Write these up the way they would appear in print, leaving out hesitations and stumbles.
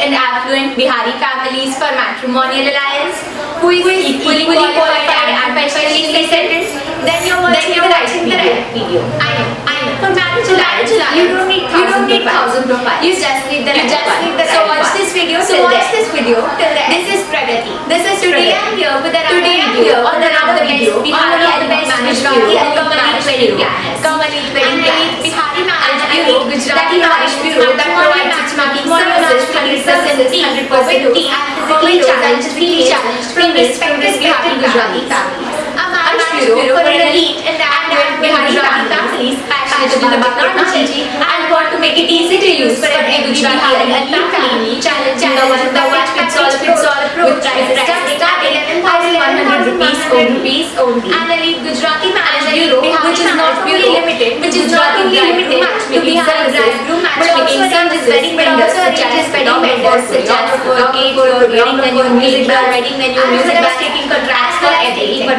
and affluent Bihari families for matrimonial alliance, who is equally qualified and professionally settled, then you're watching the right video. I know. For marriage alliance, you don't need thousand profiles. You just need the right one. So watch this video till the end. This is Pragati. Today I'm here with another video on another best Bihari marriage wedding planners. Bihari Marriage Bureau, Gujarati Marriage Bureau that provides matchmaking services to 100% team and physically challenged respected Bihari Gujarati families. A marriage bureau for an elite and affluent Bihari families passionate about technology and want to make it easy to use for every Gujarati elite family. Challenging the one-fits-all approach with prices starting at 11,100 rupees only. And elite Gujarati Marriage Bureau, which is not only limited to matchmaking services, wedding vendors such as photography, wedding venue, music bar, taking contracts for everything.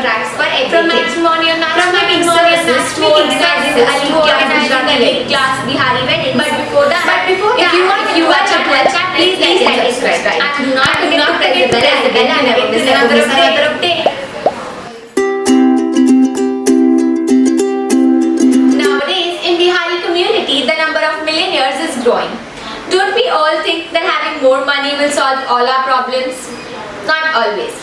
From matchmaking services to organizing the elite class Bihari weddings. But before that, if you watch our channel, please like and subscribe. And do not forget to press the bell and never miss another update. Nowadays, in Bihari community, the number of millionaires is growing. Don't we all think that having more money will solve all our problems? Not always.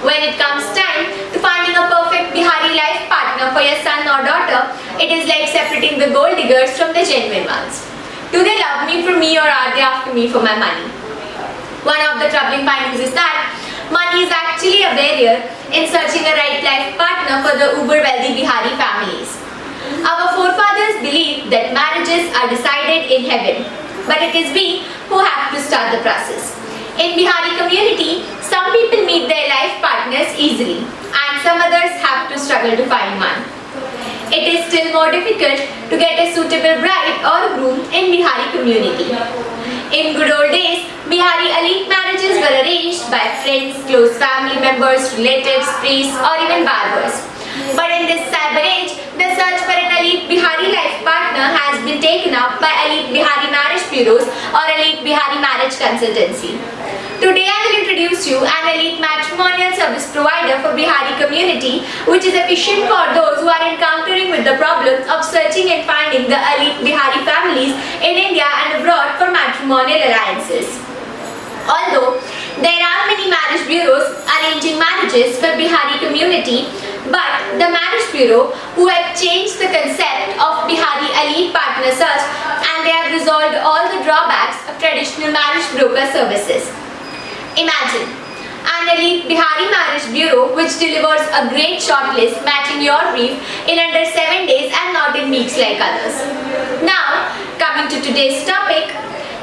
When it comes time to finding a perfect Bihari life partner for your son or daughter, it is like separating the gold diggers from the genuine ones. Do they love me for me or are they after me for my money? One of the troubling findings is that money is actually a barrier in searching a right life partner for the uber wealthy Bihari families. Our forefathers believed that marriages are decided in heaven, but it is we who have to start the process. In Bihari community, some people meet their life partners easily and some others have to struggle to find one. It is still more difficult to get a suitable bride or groom in Bihari community. In good old days, Bihari elite marriages were arranged by friends, close family members, relatives, priests or even barbers. But in this cyber age, the search for an elite Bihari life partner has been taken up by elite Bihari marriage bureaus or elite Bihari marriage consultancy. Today I will introduce you an elite matrimonial service provider for Bihari community, which is efficient for those who are encountering with the problems of searching and finding the elite Bihari families in India and abroad for matrimonial alliances. Although there are many marriage bureaus arranging marriages for Bihari community, but the marriage bureau who have changed the concept of Bihari elite partner search and they have resolved all the drawbacks of traditional marriage broker services. Imagine an elite Bihari marriage bureau which delivers a great shortlist matching your brief in under 7 days and not in weeks like others. Now, coming to today's topic,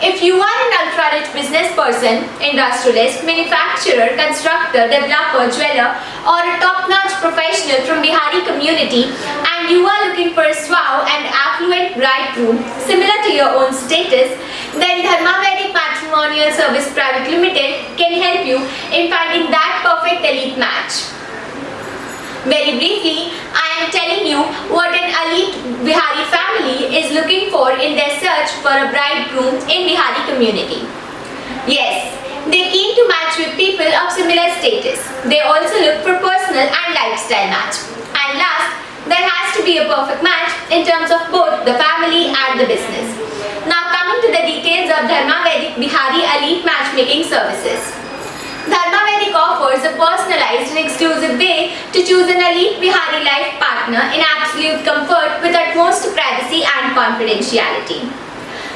if you are an ultra-rich business person, industrialist, manufacturer, constructor, developer, jeweler or a top-notch professional from Bihari community and you are looking for a suave and affluent bridegroom similar to your own status, then Dharma Vedic Matrimonial Service Private Limited can help you in finding that perfect elite match. Very briefly, I am telling you what an elite Bihari family is looking for in their search for a bridegroom in Bihari community. Yes, they keen to match with people of similar status. They also look for personal and lifestyle match. And last, there has to be a perfect match in terms of both the family and the business. Now coming to the details of Dharma Vedic Bihari elite matchmaking services. Dharma Vedic offers a personalized and exclusive way to choose an elite Bihari life partner in absolute comfort with utmost privacy and confidentiality.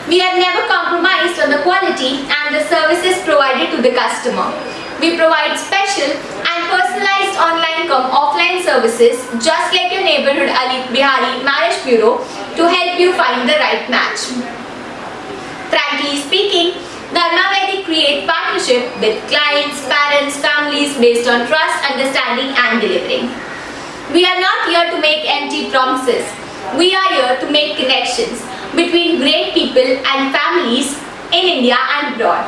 We have never compromised on the quality and the services provided to the customer. We provide special and personalized online cum offline services just like your neighborhood elite Bihari marriage bureau to help you find the right match. Frankly speaking, Dharma Vedic create partnership with clients, parents, families based on trust, understanding and delivering. We are not here to make empty promises. We are here to make connections between great people and families in India and abroad.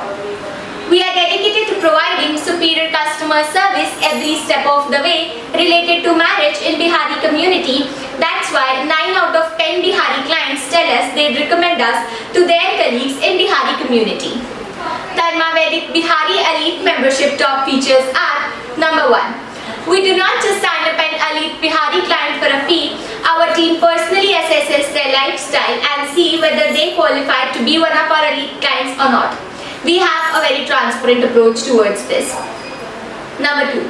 We are dedicated to providing superior customer service every step of the way related to marriage in Bihari community. That's why 9 out of 10 Bihari clients tell us they'd recommend us to their colleagues in Bihari community. Dharma Vedic Bihari Elite Membership Top Features are: number 1. We do not just sign up an Elite Bihari client for a fee. Our team personally assesses their lifestyle and see whether they qualify to be one of our elite clients or not. We have a very transparent approach towards this. Number 2.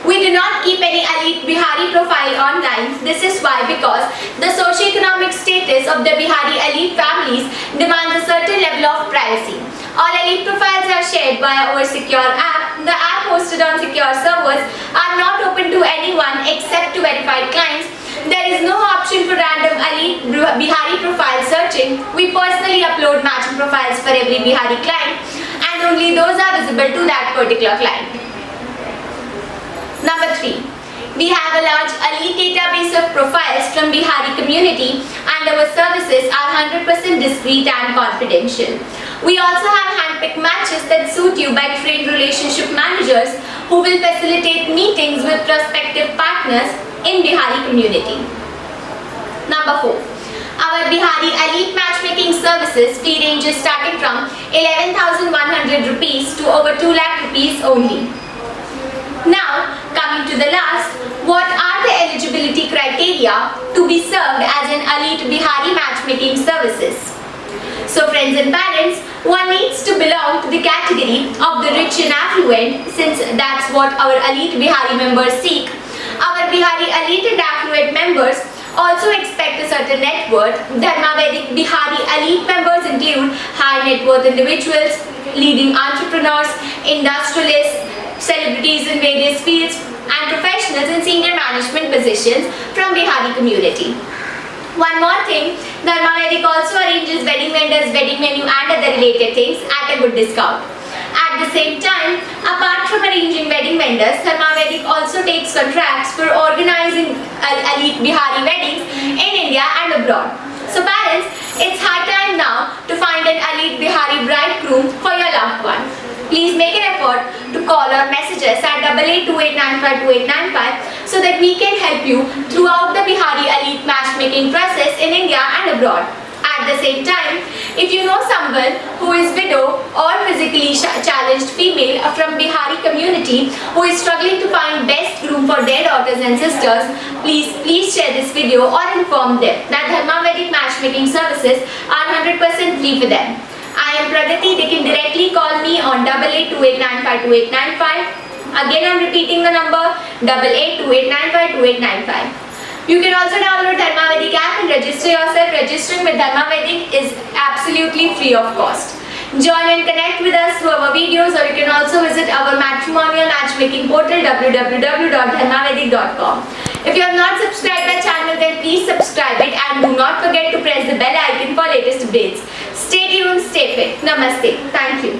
We do not keep any Elite Bihari profile online. This is why, because the socio-economic status of the Bihari elite families demands a certain level of privacy. All elite profiles are shared via our secure app. The app hosted on secure servers are not open to anyone except to verified clients. There is no option for random elite Bihari profile searching. We personally upload matching profiles for every Bihari client, and only those are visible to that particular client. Number 3. We have a large elite database of profiles from Bihari community, and our services are 100% discreet and confidential. We also have hand-picked matches that suit you by trained relationship managers who will facilitate meetings with prospective partners in Bihari community. Number 4. Our Bihari Elite Matchmaking Services fee ranges starting from 11,100 rupees to over 2 lakh rupees only. Now, coming to the last, what are the eligibility criteria to be served as an Elite Bihari Matchmaking Services? So friends and parents, one needs to belong to the category of the rich and affluent, since that's what our Elite Bihari members seek. Our Bihari Elite and affluent members also expect a certain net worth. Dharma Vedic Bihari Elite members include high net worth individuals, leading entrepreneurs, industrialists, celebrities in various fields, and professionals in senior management positions from Bihari community. One more thing, Dharma Vedic also arranges wedding vendors, wedding menu and other related things at a good discount. At the same time, apart from arranging wedding vendors, Dharma Vedic also takes contracts for organizing elite Bihari weddings in India and abroad. So parents, it's high time now to find an elite Bihari bridegroom for your loved one. Please make an effort to call or message us at 8828952895 so that we can help you throughout the Bihari elite matchmaking process in India and abroad. At the same time, if you know someone who is widow or physically challenged female from Bihari community who is struggling to find best groom for their daughters and sisters, please share this video or inform them that Dharma Vedic matchmaking services are 100% free for them. I am Pragati. They can directly call me on 8828952895. Again, I am repeating the number 8828952895. You can also download Dharma Vedic app and register yourself. Registering with Dharma Vedic is absolutely free of cost. Join and connect with us through our videos, or you can also visit our matrimonial matchmaking portal www.dharmavedic.com. If you have not subscribed our channel, then please subscribe it and do not forget to press the bell icon for latest updates. Stay tuned, stay fit. Namaste. Thank you.